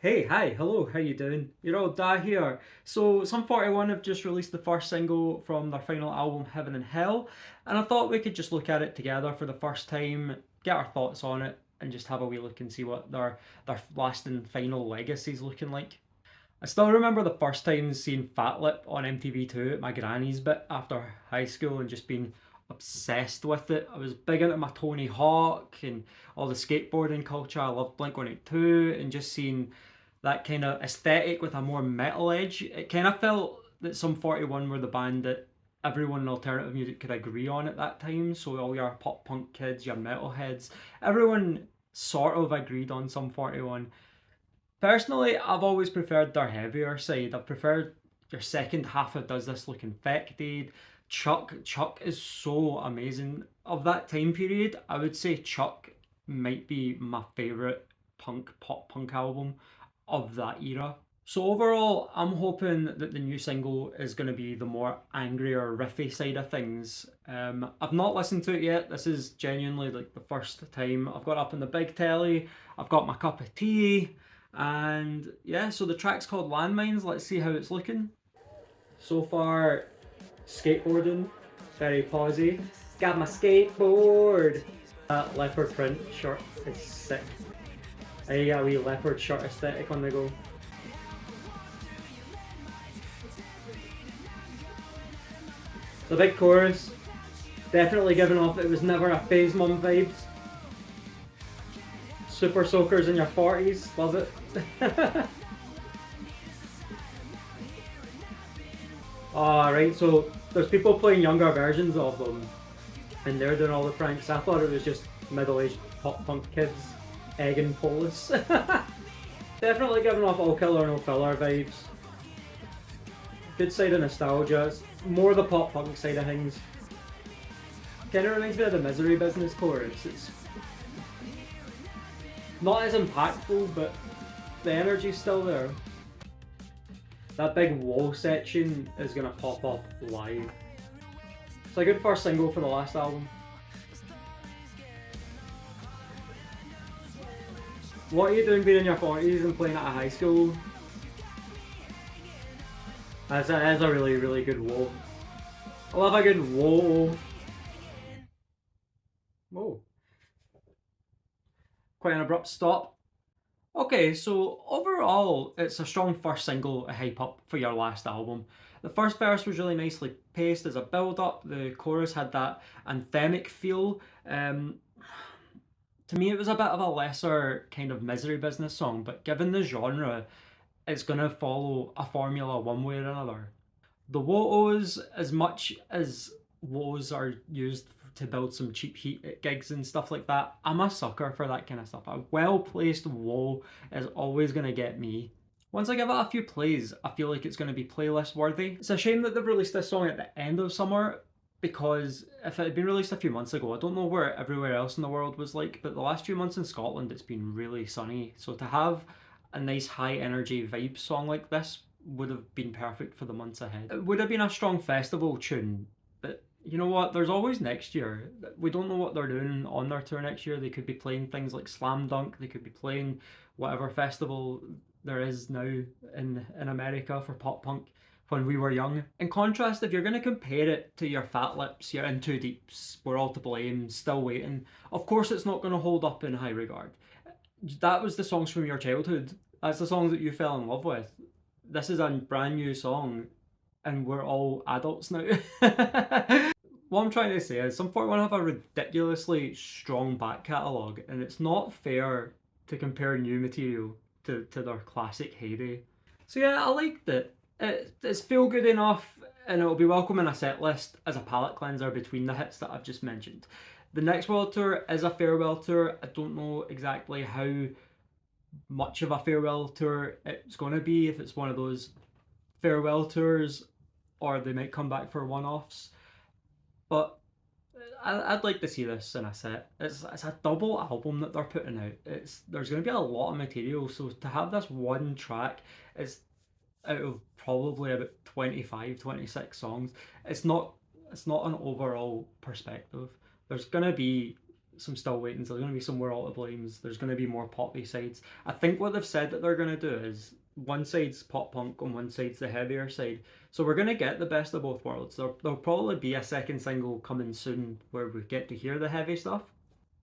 Hey, hi, hello, how you doing? You're all Da here. So, Sum 41 have just released the first single from their final album, Heaven and Hell, and I thought we could just look at it together for the first time, get our thoughts on it, and just have a wee look and see what their last and final legacy's looking like. I still remember the first time seeing Fat Lip on MTV2 at my granny's bit after high school and just being obsessed with it. I was big into my Tony Hawk and all the skateboarding culture. I loved Blink 182 and just seeing that kind of aesthetic with a more metal edge. It kind of felt that Sum 41 were the band that everyone in alternative music could agree on at that time. So all your pop punk kids, your metalheads, everyone sort of agreed on Sum 41. Personally, I've always preferred their heavier side. I've preferred their second half of Does This Look Infected. Chuck is so amazing. Of that time period, I would say Chuck might be my favourite pop punk album of that era. So overall, I'm hoping that the new single is going to be the more angrier, riffy side of things. I've not listened to it yet. This is genuinely like the first time I've got up in the big telly. I've got my cup of tea, and yeah. So the track's called Landmines. Let's see how it's looking. So far, skateboarding, very posy. Got my skateboard. That leopard print shirt is sick. I got a wee leopard shirt aesthetic on the go. The big chorus, definitely giving off it was never a phase mum vibes. Super soakers in your 40s, love it. Alright, so there's people playing younger versions of them, and they're doing all the pranks. I thought it was just middle-aged pop punk kids egging Polis. Definitely giving off all killer no filler vibes. Good side of nostalgia. It's more the pop punk side of things. Kind of reminds me of the Misery Business chorus. It's not as impactful, but the energy's still there. That big wall section is gonna pop up live. It's a good first single for the last album. What are you doing being in your 40s and playing at a high school? That is a really, really good whoa. I love a good whoa. Whoa. Quite an abrupt stop. Okay, so overall, it's a strong first single to hype up for your last album. The first verse was really nicely paced as a build up, the chorus had that anthemic feel. To me, it was a bit of a lesser kind of misery business song, but given the genre, it's going to follow a formula one way or another. The woes, as much as woes are used to build some cheap heat at gigs and stuff like that, I'm a sucker for that kind of stuff. A well placed woe is always going to get me. Once I give it a few plays, I feel like it's going to be playlist worthy. It's a shame that they've released this song at the end of summer, because if it had been released a few months ago, I don't know where everywhere else in the world was like, but the last few months in Scotland it's been really sunny. So to have a nice high energy vibe song like this would have been perfect for the months ahead. It would have been a strong festival tune, but you know what? There's always next year. We don't know what they're doing on their tour next year. They could be playing things like Slam Dunk. They could be playing whatever festival there is now in America for pop punk when we were young. In contrast, if you're going to compare it to your Fat Lips, your In Too Deeps, We're All to Blame, Still Waiting, of course it's not going to hold up in high regard. That was the songs from your childhood. That's the songs that you fell in love with. This is a brand new song, and we're all adults now. What I'm trying to say is, Sum 41 have a ridiculously strong back catalogue, and it's not fair to compare new material to their classic heyday. So yeah, I liked it. It's feel good enough, and it'll be welcome in a set list as a palate cleanser between the hits that I've just mentioned. The next world tour is a farewell tour. I don't know exactly how much of a farewell tour it's going to be, if it's one of those farewell tours or they might come back for one-offs. But I'd like to see this in a set. It's a double album that they're putting out. There's going to be a lot of material, so to have this one track is out of probably about 25, 26 songs. It's not an overall perspective. There's going to be some still waitings. There's going to be some We're All to Blames. There's going to be more poppy sides. I think what they've said that they're going to do is one side's pop punk and one side's the heavier side. So we're going to get the best of both worlds. There'll probably be a second single coming soon where we get to hear the heavy stuff.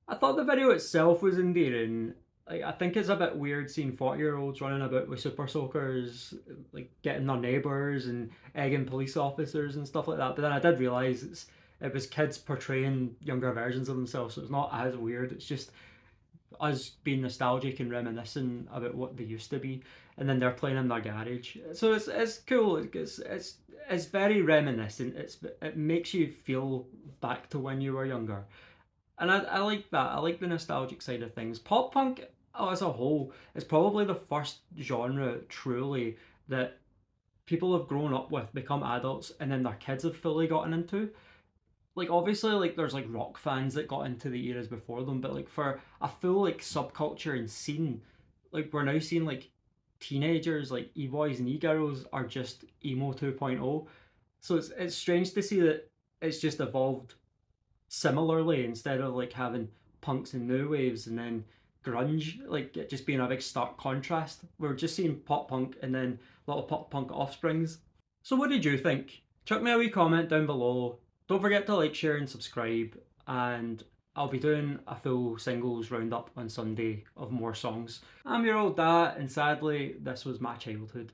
I thought the video itself was endearing. Like, I think it's a bit weird seeing 40-year-olds running about with super soakers, like getting their neighbours and egging police officers and stuff like that. But then I did realise it was kids portraying younger versions of themselves, so it's not as weird. It's just us being nostalgic and reminiscing about what they used to be, and then they're playing in their garage. So it's cool. It's very reminiscent. It makes you feel back to when you were younger, and I like that. I like the nostalgic side of things. Pop punk as a whole is probably the first genre truly that people have grown up with, become adults, and then their kids have fully gotten into. Like obviously like there's like rock fans that got into the eras before them, but like for a full like subculture and scene, like we're now seeing like teenagers like e-boys and e-girls are just emo 2.0. So it's strange to see that it's just evolved similarly instead of like having punks and new waves and then grunge, like it just being a big stark contrast. We're just seeing pop punk and then a lot of pop punk offsprings. So what did you think? Chuck me a wee comment down below. Don't forget to like, share, and subscribe. And I'll be doing a full singles roundup on Sunday of more songs. I'm your old dad, and sadly, this was my childhood.